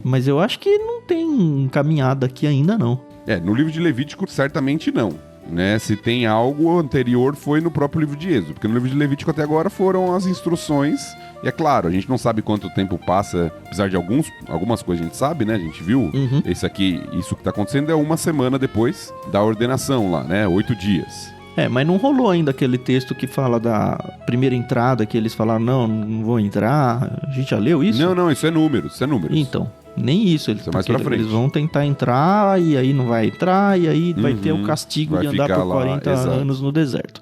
mas eu acho que não tem caminhada aqui ainda, não. No livro de Levítico, certamente não. Né? Se tem algo anterior, foi no próprio livro de Êxodo, porque no livro de Levítico até agora foram as instruções, e é claro, a gente não sabe quanto tempo passa, apesar de algumas coisas a gente sabe, né? A gente viu, isso que tá acontecendo é 1 semana depois da ordenação lá, né? 8 dias. Mas não rolou ainda aquele texto que fala da primeira entrada, que eles falaram, não vou entrar, a gente já leu isso? Não, isso é números. Então, nem isso, é mais pra frente. Eles vão tentar entrar e aí não vai entrar e aí vai ter o castigo de andar por 40 anos no deserto.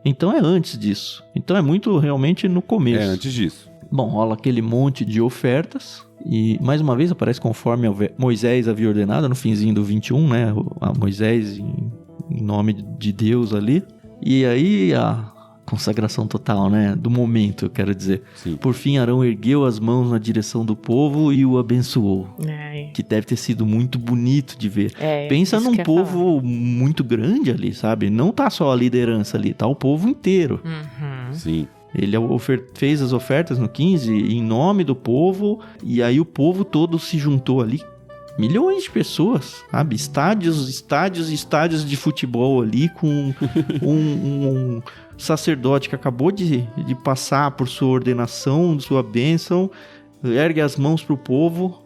Então é antes disso. Então é muito realmente no começo. É antes disso. Bom, rola aquele monte de ofertas e mais uma vez aparece conforme Moisés havia ordenado no finzinho do 21, né? A Moisés em nome de Deus ali. E aí a consagração total, né? Do momento, eu quero dizer. Sim. Por fim, Arão ergueu as mãos na direção do povo e o abençoou. Que deve ter sido muito bonito de ver. Pensa num povo muito grande ali, sabe? Não tá só a liderança ali, tá o povo inteiro. Sim. Ele fez as ofertas no 15 em nome do povo, e aí o povo todo se juntou ali. Milhões de pessoas, sabe? Estádios de futebol ali com um sacerdote que acabou de passar por sua ordenação, sua bênção, ergue as mãos pro povo.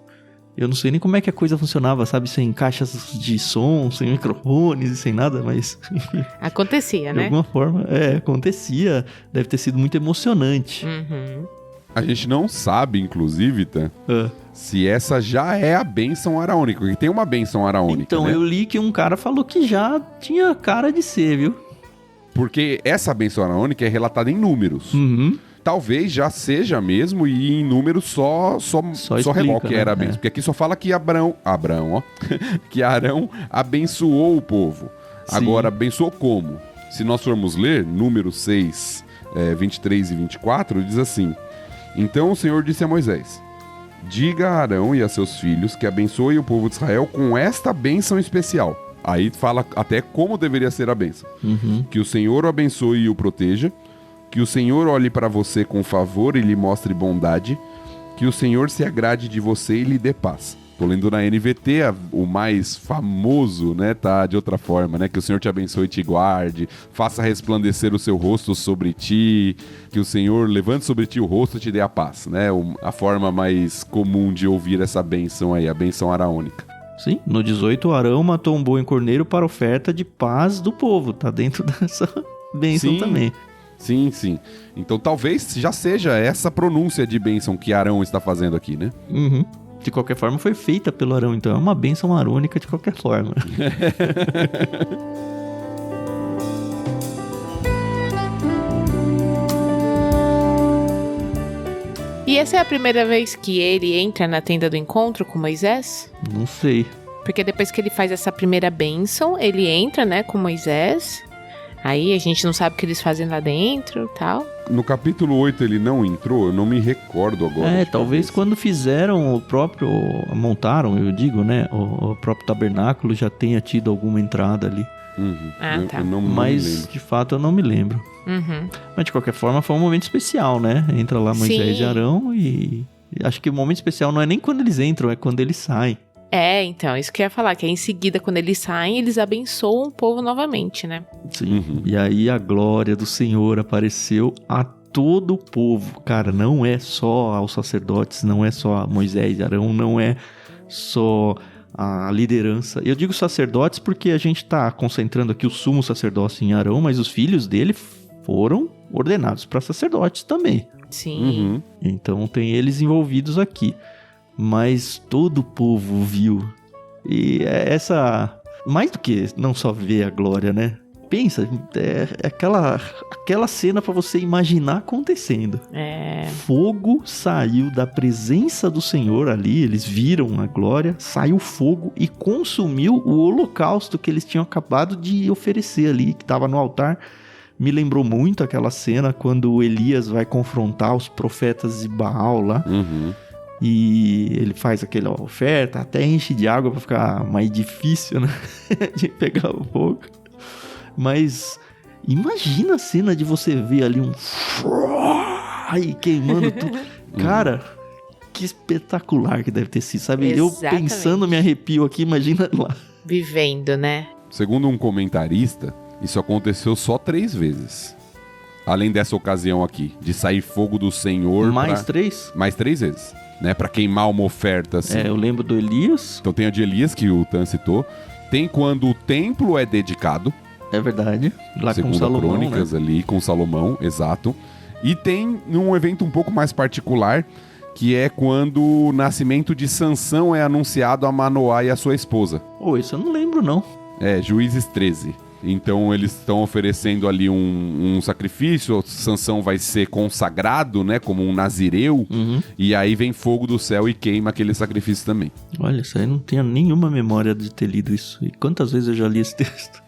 Eu não sei nem como é que a coisa funcionava, sabe? Sem caixas de som, sem microfones e sem nada, mas... Acontecia, né? De alguma forma, acontecia. Deve ter sido muito emocionante. A gente não sabe, inclusive, tá? Se essa já é a bênção araônica, porque tem uma bênção araônica, então, né? Eu li que um cara falou que já tinha cara de ser, viu? Porque essa bênção araônica é relatada em números. Talvez já seja mesmo, e em números só revoque, né? Era a bênção. Porque aqui só fala que que Arão abençoou o povo. Sim. Agora, abençoou como? Se nós formos ler, números 6, 23 e 24, diz assim: Então o Senhor disse a Moisés: Diga a Arão e a seus filhos que abençoe o povo de Israel com esta bênção especial. Aí fala até como deveria ser a bênção. Que o Senhor o abençoe e o proteja, que o Senhor olhe para você com favor e lhe mostre bondade, que o Senhor se agrade de você e lhe dê paz. Tô lendo na NVT, o mais famoso, né, tá de outra forma, né? Que o Senhor te abençoe e te guarde, faça resplandecer o seu rosto sobre ti, que o Senhor levante sobre ti o rosto e te dê a paz, né? A forma mais comum de ouvir essa bênção aí, a bênção araônica. Sim, no 18, Arão matou um boi corneiro para oferta de paz do povo. Tá dentro dessa bênção também. Sim. Então talvez já seja essa pronúncia de bênção que Arão está fazendo aqui, né? De qualquer forma, foi feita pelo Arão, então é uma bênção arônica de qualquer forma. E essa é a primeira vez que ele entra na tenda do encontro com Moisés? Não sei. Porque depois que ele faz essa primeira bênção, ele entra, né, com Moisés. Aí a gente não sabe o que eles fazem lá dentro e tal. No capítulo 8 ele não entrou? Eu não me recordo agora. Talvez quando fizeram montaram, eu digo, né, o próprio tabernáculo já tenha tido alguma entrada ali. Tá. Mas, de fato, eu não me lembro. Mas, de qualquer forma, foi um momento especial, né? Entra lá Moisés e Arão e... Acho que o momento especial não é nem quando eles entram, é quando eles saem. Então, isso que eu ia falar, que em seguida, quando eles saem, eles abençoam o povo novamente, né? Sim, e aí a glória do Senhor apareceu a todo o povo. Cara, não é só aos sacerdotes, não é só a Moisés e Arão, não é só a liderança. Eu digo sacerdotes porque a gente está concentrando aqui o sumo sacerdócio em Arão, mas os filhos dele foram ordenados para sacerdotes também. Sim. Então tem eles envolvidos aqui. Mas todo o povo viu. E essa... Mais do que não só ver a glória, né? Pensa, é aquela cena para você imaginar acontecendo. Fogo saiu da presença do Senhor ali, eles viram a glória, saiu fogo e consumiu o holocausto que eles tinham acabado de oferecer ali, que estava no altar Me lembrou muito aquela cena quando o Elias vai confrontar os profetas de Baal lá. Uhum. E ele faz aquela oferta, até enche de água pra ficar mais difícil, né? De pegar o fogo. Mas imagina a cena de você ver ali um... Aí queimando tudo. Cara, que espetacular que deve ter sido, sabe? Exatamente. Eu pensando, me arrepio aqui, imagina lá. Vivendo, né? Segundo um comentarista, isso aconteceu só 3 vezes. Além dessa ocasião aqui, de sair fogo do Senhor... Mais 3? Mais 3 vezes, né? Pra queimar uma oferta, assim. Eu lembro do Elias. Então tem a de Elias, que o Tan citou. Tem quando o templo é dedicado. É verdade. Lá com Salomão, Crônicas, né? ali, com Salomão, exato. E tem um evento um pouco mais particular, que é quando o nascimento de Sansão é anunciado a Manoá e a sua esposa. Isso eu não lembro, não. Juízes 13. Então eles estão oferecendo ali um sacrifício, Sansão vai ser consagrado, né, como um nazireu, e aí vem fogo do céu e queima aquele sacrifício também. Olha, isso aí não tenho nenhuma memória de ter lido isso. E quantas vezes eu já li esse texto?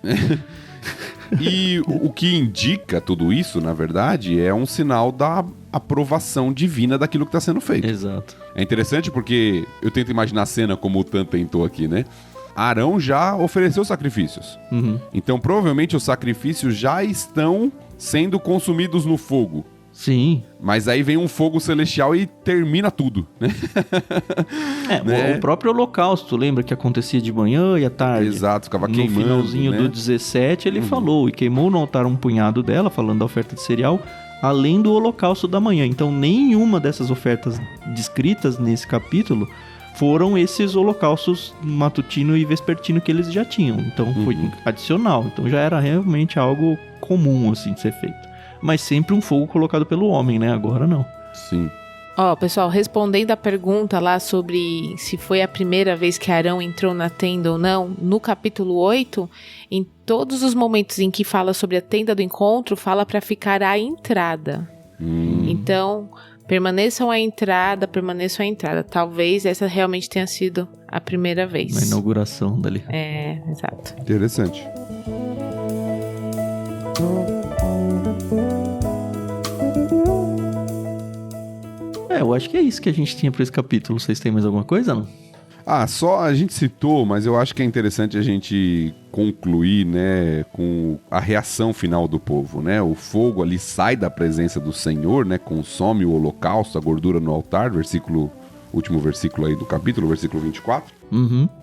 E o que indica tudo isso, na verdade, é um sinal da aprovação divina daquilo que está sendo feito. Exato. É interessante porque eu tento imaginar a cena como o Tan tentou aqui, né? Arão já ofereceu sacrifícios. Então, provavelmente, os sacrifícios já estão sendo consumidos no fogo. Sim. Mas aí vem um fogo celestial e termina tudo, né? Né? O próprio holocausto, lembra que acontecia de manhã e à tarde? Exato, ficava no queimando, finalzinho né? do 17, ele falou, e queimou no altar um punhado dela, falando da oferta de cereal, além do holocausto da manhã. Então, nenhuma dessas ofertas descritas nesse capítulo foram esses holocaustos matutino e vespertino que eles já tinham. Então, foi adicional. Então, já era realmente algo comum, assim, de ser feito. Mas sempre um fogo colocado pelo homem, né? Agora não. Sim. Pessoal, respondendo a pergunta lá sobre se foi a primeira vez que Arão entrou na tenda ou não, no capítulo 8, em todos os momentos em que fala sobre a tenda do encontro, fala para ficar à entrada. Então, permaneçam à entrada. Talvez essa realmente tenha sido a primeira vez. Na inauguração dali. Exato. Interessante. Eu acho que é isso que a gente tinha para esse capítulo. Vocês têm mais alguma coisa, não? Só a gente citou, mas eu acho que é interessante a gente concluir, né, com a reação final do povo, né? O fogo ali sai da presença do Senhor, né? Consome o holocausto, a gordura no altar, último versículo aí do capítulo, versículo 24.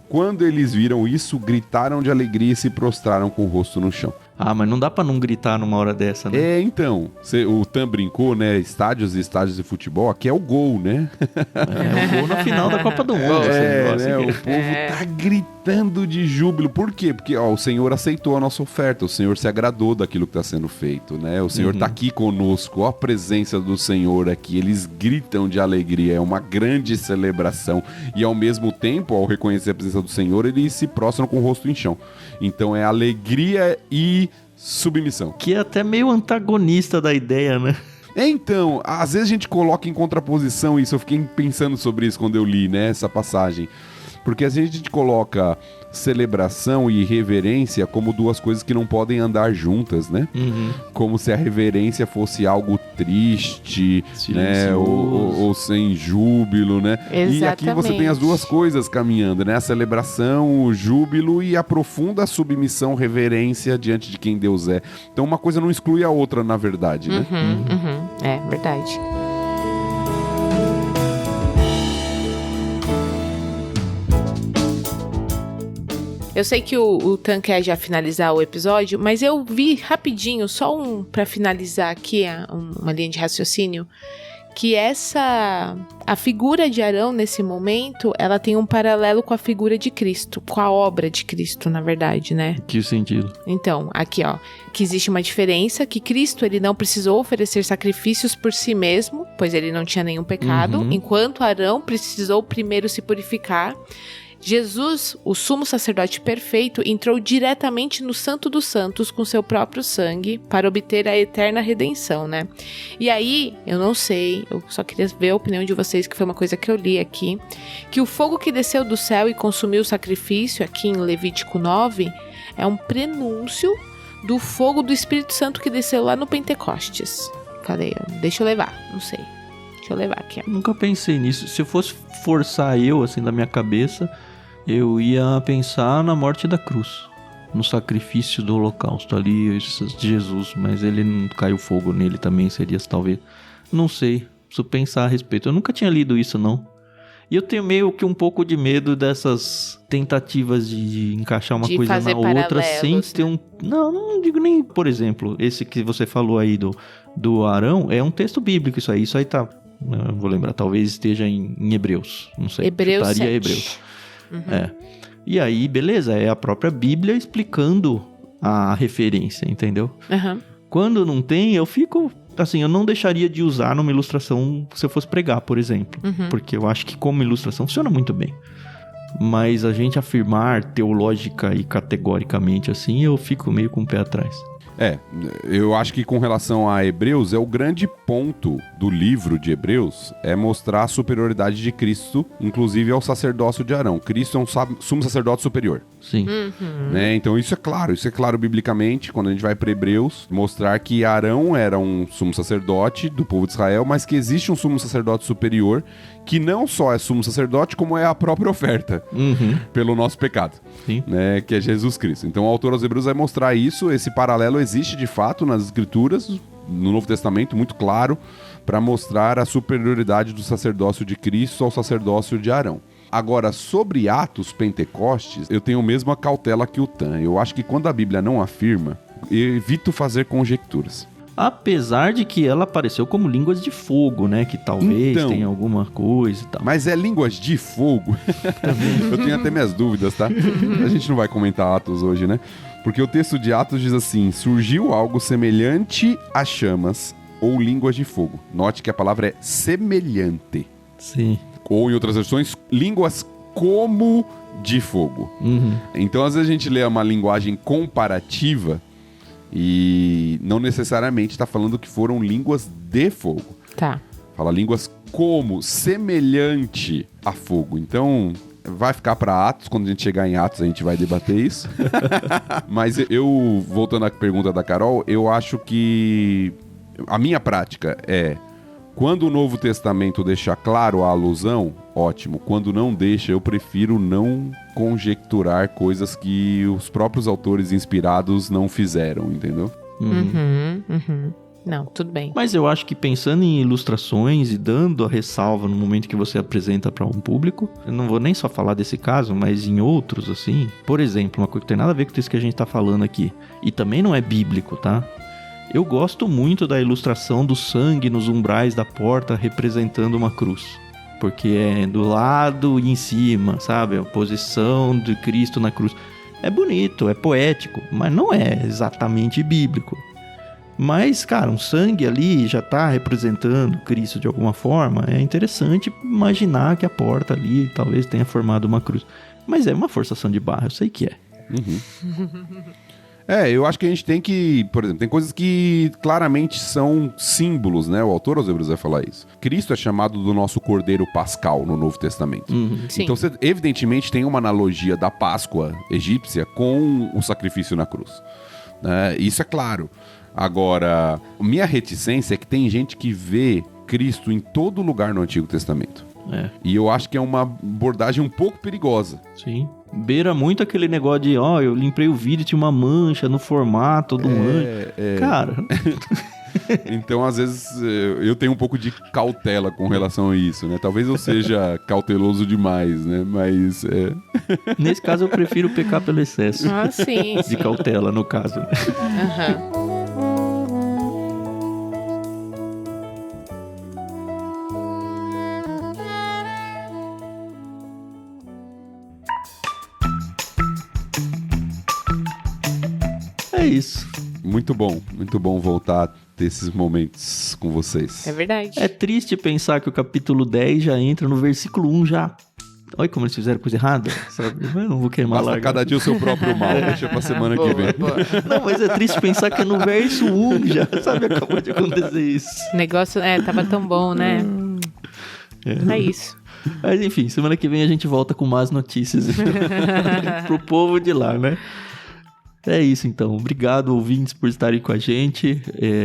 Quando eles viram isso, gritaram de alegria e se prostraram com o rosto no chão. Mas não dá pra não gritar numa hora dessa, né? Então, o Tan brincou, né? Estádios e estádios de futebol, aqui é o gol, né? É o gol na final da Copa do Mundo. né? O povo tá gritando de júbilo. Por quê? Porque o Senhor aceitou a nossa oferta, o Senhor se agradou daquilo que tá sendo feito, né? O Senhor tá aqui conosco, ó a presença do Senhor aqui. Eles gritam de alegria, é uma grande celebração. E ao mesmo tempo, ao reconhecer a presença do Senhor, eles se prostram com o rosto em chão. Então é alegria e submissão. Que é até meio antagonista da ideia, né? Então, às vezes a gente coloca em contraposição isso. Eu fiquei pensando sobre isso quando eu li, né, essa passagem. Porque às vezes a gente coloca celebração e reverência como duas coisas que não podem andar juntas, né? Como se a reverência fosse algo triste, né? Ou sem júbilo, né? Exatamente. E aqui você tem as duas coisas caminhando, né? A celebração, o júbilo e a profunda submissão, reverência diante de quem Deus é. Então uma coisa não exclui a outra, na verdade, né? É verdade. Eu sei que o Tan quer já finalizar o episódio, mas eu vi rapidinho, só pra finalizar aqui uma linha de raciocínio, que a figura de Arão nesse momento, ela tem um paralelo com a figura de Cristo, com a obra de Cristo, na verdade, né? Que sentido? Então, aqui ó, que existe uma diferença, que Cristo ele não precisou oferecer sacrifícios por si mesmo, pois ele não tinha nenhum pecado, enquanto Arão precisou primeiro se purificar. Jesus, o sumo sacerdote perfeito, entrou diretamente no Santo dos Santos com seu próprio sangue para obter a eterna redenção, né? E aí, eu não sei, eu só queria ver a opinião de vocês, que foi uma coisa que eu li aqui, que o fogo que desceu do céu e consumiu o sacrifício, aqui em Levítico 9, é um prenúncio do fogo do Espírito Santo que desceu lá no Pentecostes. Falei, deixa eu levar, não sei. Deixa eu levar aqui, ó. Nunca pensei nisso. Se eu fosse forçar assim, da minha cabeça, eu ia pensar na morte da cruz. No sacrifício do holocausto ali, Jesus. Mas ele não caiu fogo nele também, seria talvez... Não sei, preciso pensar a respeito. Eu nunca tinha lido isso, não. E eu tenho meio que um pouco de medo dessas tentativas de encaixar uma coisa na outra sem ter um... Não digo nem, por exemplo, esse que você falou aí do Arão, é um texto bíblico isso aí tá... Eu vou lembrar, talvez esteja em Hebreus, não sei. Hebreus 7. Hebreus. E aí, beleza, é a própria Bíblia explicando a referência, entendeu? Quando não tem, eu fico... Assim, eu não deixaria de usar numa ilustração se eu fosse pregar, por exemplo. Porque eu acho que como ilustração funciona muito bem. Mas a gente afirmar teológica e categoricamente assim, eu fico meio com o pé atrás. Eu acho que com relação a Hebreus, o grande ponto do livro de Hebreus é mostrar a superioridade de Cristo, inclusive ao sacerdócio de Arão. Cristo é um sumo sacerdote superior. Sim. Né? Então isso é claro biblicamente, quando a gente vai para Hebreus, mostrar que Arão era um sumo sacerdote do povo de Israel, mas que existe um sumo sacerdote superior, que não só é sumo sacerdote, como é a própria oferta pelo nosso pecado, né? Que é Jesus Cristo. Então o autor aos Hebreus vai mostrar isso, esse paralelo existe de fato nas Escrituras, no Novo Testamento, muito claro, para mostrar a superioridade do sacerdócio de Cristo ao sacerdócio de Arão. Agora, sobre Atos Pentecostes, eu tenho a mesma cautela que o Tan. Eu acho que quando a Bíblia não afirma, eu evito fazer conjecturas. Apesar de que ela apareceu como línguas de fogo, né? Que talvez tenha alguma coisa e tal. Mas é línguas de fogo? Eu tenho até minhas dúvidas, tá? A gente não vai comentar Atos hoje, né? Porque o texto de Atos diz assim: surgiu algo semelhante a chamas ou línguas de fogo. Note que a palavra é semelhante. Sim. Ou, em outras versões, línguas como de fogo. Então, às vezes a gente lê uma linguagem comparativa e não necessariamente está falando que foram línguas de fogo. Tá. Fala línguas como, semelhante a fogo. Então, vai ficar para Atos. Quando a gente chegar em Atos, a gente vai debater isso. Mas eu, voltando à pergunta da Carol, eu acho que a minha prática é: quando o Novo Testamento deixa claro a alusão, ótimo. Quando não deixa, eu prefiro não conjecturar coisas que os próprios autores inspirados não fizeram, entendeu? Não, tudo bem. Mas eu acho que pensando em ilustrações e dando a ressalva no momento que você apresenta para um público, eu não vou nem só falar desse caso, mas em outros, assim. Por exemplo, uma coisa que tem nada a ver com isso que a gente tá falando aqui. E também não é bíblico, tá? Eu gosto muito da ilustração do sangue nos umbrais da porta representando uma cruz. Porque é do lado e em cima, sabe? A posição de Cristo na cruz. É bonito, é poético, mas não é exatamente bíblico. Mas, cara, um sangue ali já tá representando Cristo de alguma forma. É interessante imaginar que a porta ali talvez tenha formado uma cruz. Mas é uma forçação de barra, eu sei que é. Eu acho que a gente tem que, por exemplo, tem coisas que claramente são símbolos, né? O autor aos Hebreus vai falar isso. Cristo é chamado do nosso Cordeiro Pascal no Novo Testamento. Sim. Então, você, evidentemente, tem uma analogia da Páscoa egípcia com o sacrifício na cruz. Isso é claro. Agora, minha reticência é que tem gente que vê Cristo em todo lugar no Antigo Testamento. E eu acho que é uma abordagem um pouco perigosa. Sim. Beira muito aquele negócio de, eu limpei o vídeo e tinha uma mancha no formato do anjo. Cara... Então, às vezes, eu tenho um pouco de cautela com relação a isso, né? Talvez eu seja cauteloso demais, né? Mas... Nesse caso, eu prefiro pecar pelo excesso. Sim. De cautela, no caso. É isso. Muito bom voltar a ter esses momentos com vocês. É verdade. É triste pensar que o capítulo 10 já entra no versículo 1 já. Olha como eles fizeram coisa errada, sabe? Eu não vou queimar Basta cada dia o seu próprio mal, deixa pra semana que vem. Não, mas é triste pensar que é no verso 1 já, sabe? Acabou de acontecer isso. O negócio, tava tão bom, né? É isso. Mas enfim, semana que vem a gente volta com más notícias pro povo de lá, né? É isso, então. Obrigado, ouvintes, por estarem com a gente.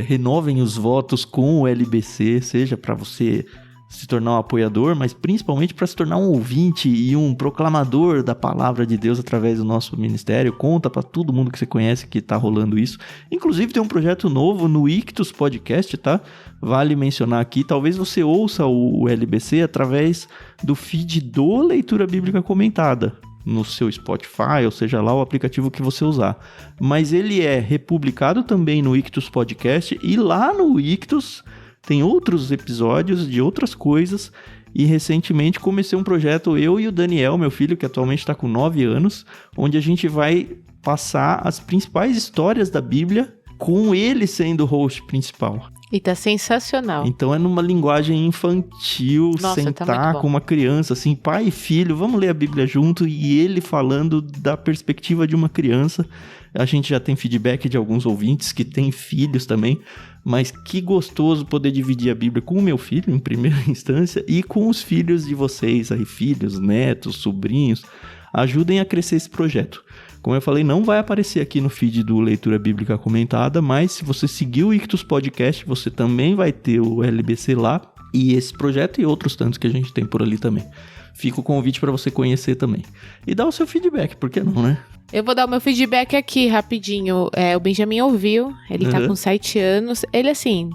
Renovem os votos com o LBC, seja para você se tornar um apoiador, mas principalmente para se tornar um ouvinte e um proclamador da palavra de Deus através do nosso ministério. Conta para todo mundo que você conhece que tá rolando isso. Inclusive tem um projeto novo no Ictus Podcast, tá? Vale mencionar aqui, talvez você ouça o LBC através do feed do Leitura Bíblica Comentada, no seu Spotify, ou seja lá o aplicativo que você usar. Mas ele é republicado também no Ictus Podcast, e lá no Ictus tem outros episódios de outras coisas. E recentemente comecei um projeto, eu e o Daniel, meu filho, que atualmente está com 9 anos, onde a gente vai passar as principais histórias da Bíblia com ele sendo o host principal. E tá sensacional. Então é numa linguagem infantil, Nossa, sentar tá com uma criança, assim, pai e filho, vamos ler a Bíblia junto, e ele falando da perspectiva de uma criança. A gente já tem feedback de alguns ouvintes que têm filhos também, mas que gostoso poder dividir a Bíblia com o meu filho, em primeira instância, e com os filhos de vocês aí, filhos, netos, sobrinhos. Ajudem a crescer esse projeto. Como eu falei, não vai aparecer aqui no feed do Leitura Bíblica Comentada, mas se você seguir o Ictus Podcast, você também vai ter o LBC lá, e esse projeto e outros tantos que a gente tem por ali também. Fica o convite para você conhecer também. E dar o seu feedback, por que não, né? Eu vou dar o meu feedback aqui, rapidinho. O Benjamin ouviu, ele tá com 7 anos. Ele, assim,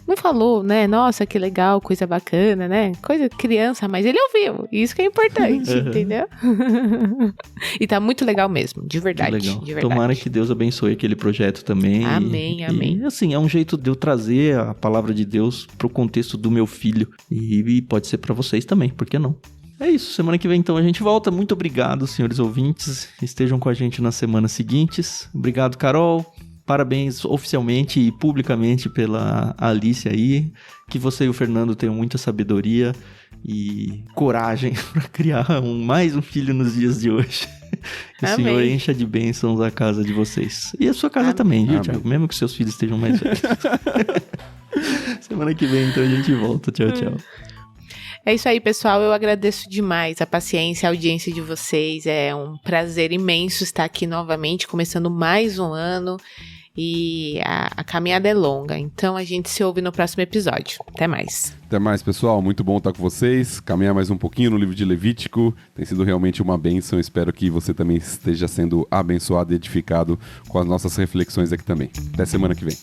não falou, né? Nossa, que legal, coisa bacana, né? Coisa de criança, mas ele ouviu. Isso que é importante, entendeu? E tá muito legal mesmo, de verdade. Legal. De verdade. Tomara que Deus abençoe aquele projeto também. Amém, amém. E, assim, é um jeito de eu trazer a palavra de Deus pro contexto do meu filho. E pode ser pra vocês também, por que não? É isso, semana que vem então a gente volta. Muito obrigado, senhores ouvintes. Estejam com a gente nas semanas seguintes. Obrigado, Carol. Parabéns oficialmente e publicamente pela Alice aí. Que você e o Fernando tenham muita sabedoria e coragem para criar mais um filho nos dias de hoje. Que o Senhor encha de bênçãos a casa de vocês. E a sua casa também, viu, Thiago? Mesmo que seus filhos estejam mais velhos. Semana que vem então a gente volta. Tchau, tchau. É isso aí, pessoal. Eu agradeço demais a paciência, a audiência de vocês. É um prazer imenso estar aqui novamente, começando mais um ano. E a caminhada é longa. Então a gente se ouve no próximo episódio. Até mais. Até mais, pessoal. Muito bom estar com vocês. Caminhar mais um pouquinho no livro de Levítico. Tem sido realmente uma bênção. Espero que você também esteja sendo abençoado e edificado com as nossas reflexões aqui também. Até semana que vem.